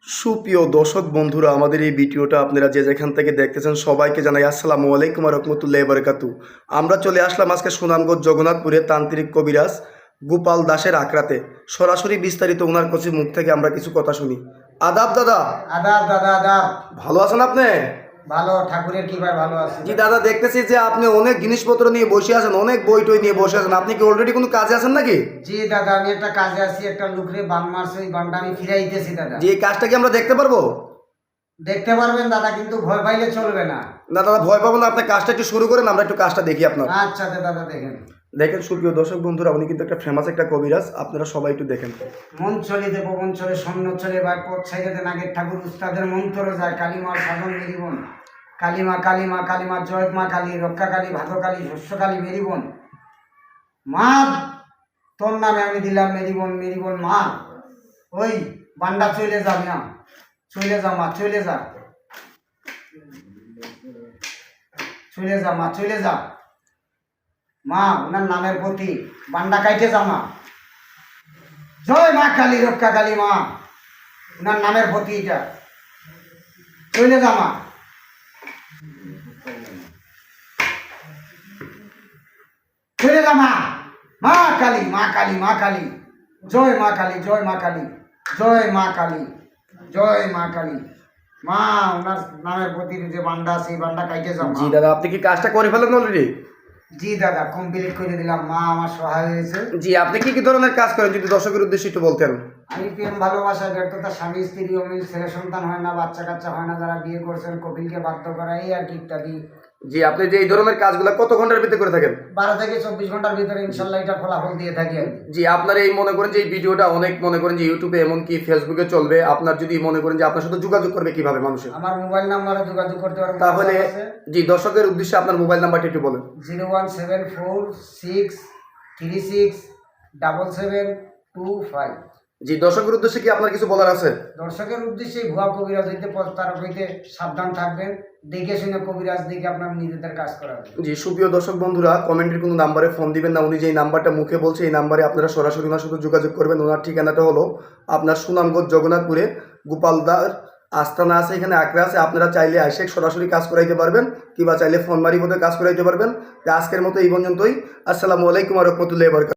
সুপ্রিয় দর্শক বন্ধুরা, আমাদের এই ভিডিওটা আপনারা যে যেখান থেকে দেখতেছেন সবাইকে জানাই আসসালামু আলাইকুম ওয়া রাহমাতুল্লাহি ওয়া বারাকাতুহু। আমরা চলে আসলাম আজকে সুনামগঞ্জ জগন্নাথপুরে তান্ত্রিক কবিরাজ গোপাল দাসের আখড়াতে। সরাসরি বিস্তারিত ওনার কাছে মুখ থেকে আমরা কিছু কথা শুনি। আদাব দাদা। আদাব দাদা, আদাব। ভালো আছেন আপনি? ভালো, ঠাকুরের কৃপায় ভালো আছি। জি দাদা, দেখতেছি যে আপনি অনেক জিনিসপত্র নিয়ে বসে আছেন, অনেক বই টই নিয়ে বসে আছেন। আপনি কি অলরেডি কোনো কাজে আছেন নাকি? জি দাদা, আমি একটা কাজে আছি, একটা লুকরে বান মারছে, ওই বানটা আমি ফিরাইতেছি দাদা। জি, এই কাজটা কি আমরা দেখতে পারবো? দেখতে পারবেন দাদা, কিন্তু ভয় পাইলে চলবে না। না দাদা, ভয় পাবো না, আপনি কাজটা একটু শুরু করেন, আমরা একটু কাজটা দেখি আপনার। আচ্ছা দাদা, দেখেন। দেখেন সুপ্রিয় দর্শক বন্ধুরা, উনি কিন্তু একটা ফেমাস একটা কবিরাজ, আপনারা সবাই একটু দেখেন। মন চলিতে পবন চলে, স্বর্ণ চলে বা পথ ছাইতে নাগের ঠাকুর উস্তাদের মন্ত্র যায়, কালিমার সাধন মেরিবন, কালিমা কালিমা কালিমা জয় মা কালী, রক্ষা কালী, ভাদ কালী, শস্য কালী, মেরিবন মা, তোর নামে আমি দিলাম মেরিবন, মেরিবন মা। ওই বান্ডা চলে যা মিয়া, চলে যা মা, চলে যা, চলে যা মা, চলে যা মা, ওনার নামের প্রতি বান্ডা কাইটে যা মা। জয় মা কালী, রক্ষা কালী মা, ওনার নামের প্রতি এটা চলে যা মা, চলে যা মা। মা কালী, মা কালী, মা কালী, জয় মা কালী, জয় মা কালী, জয় মা কালী, জয় মা কালী মা, ওনার নামের প্রতি যে বান্ডা আছে এই বান্ডা কাইটে যা মা। জি দাদা, আপনি কি কাজটা করে ফেলেন অলরেডি? জি দাদা, কমপ্লিট করে দিলাম, মা আমার সহায় হয়েছে। জি, আপনি কি কি ধরনের কাজ করেন যদি দর্শকের উদ্দেশ্যে একটু বলতেন? আমি প্রেম ভালোবাসা ব্যর্থতা, স্বামী স্ত্রী অমিল, ছেলে সন্তান হয় না, বাচ্চা কাচ্চা হয় না, যারা বিয়ে করছেন কপিলকে বাধ্য করা, এই আর কি ইত্যাদি। জি, আপনি যে এই ধরনের কাজগুলো কত ঘন্টার ভিতরে করে থাকেন? 12 থেকে 24 ঘন্টার ভিতরে ইনশাল্লাহ এটা ফলাফল দিয়ে থাকি আর কি। জি, আপনার এই মনে করেন যে এই ভিডিওটা অনেক মনে করেন যে ইউটিউবে এমনকি ফেসবুকে চলবে, আপনার যদি মনে করেন যে আপনার সাথে যোগাযোগ করবে কিভাবে মানুষের? আমার মোবাইল নাম্বারে যোগাযোগ করতে পারবেন। তাহলে জি, দর্শকের উদ্দেশ্যে আপনার মোবাইল নাম্বারটা একটু বলেন। 01746377725। জি, দর্শকের উদ্দেশ্যে কি আপনার কিছু বলার আছে? দর্শকের উদ্দেশ্যে ভুয়া কবিরাজ হইতে প্রতারক হইতে সাবধান থাকবেন, দেখে শুনে কবিরাজ দেখে আপনার নিজেদের কাজ করাবেন। জি, সুপ্রিয় দর্শক বন্ধুরা, কমেন্টের কোনো নাম্বারে ফোন দিবেন না। উনি যেই নাম্বারটা মুখে বলছে এই নাম্বারে আপনারা সরাসরি ওনার সাথে যোগাযোগ করবেন। ওনার ঠিকানাটা হলো আপনার সুনামগঞ্জ জগন্নাথপুরে গোপালদার আস্তানা আছে, এখানে আঁকড়া আছে। আপনারা চাইলে আইসে সরাসরি কাজ করাইতে পারবেন, কিংবা চাইলে ফোন মারি মধ্যে কাজ করাইতে পারবেন। আজকের মতো এই পর্যন্তই। আসসালামু আলাইকুম ওয়া রাহমাতুল্লাহি ওয়া বারাকাতুহু।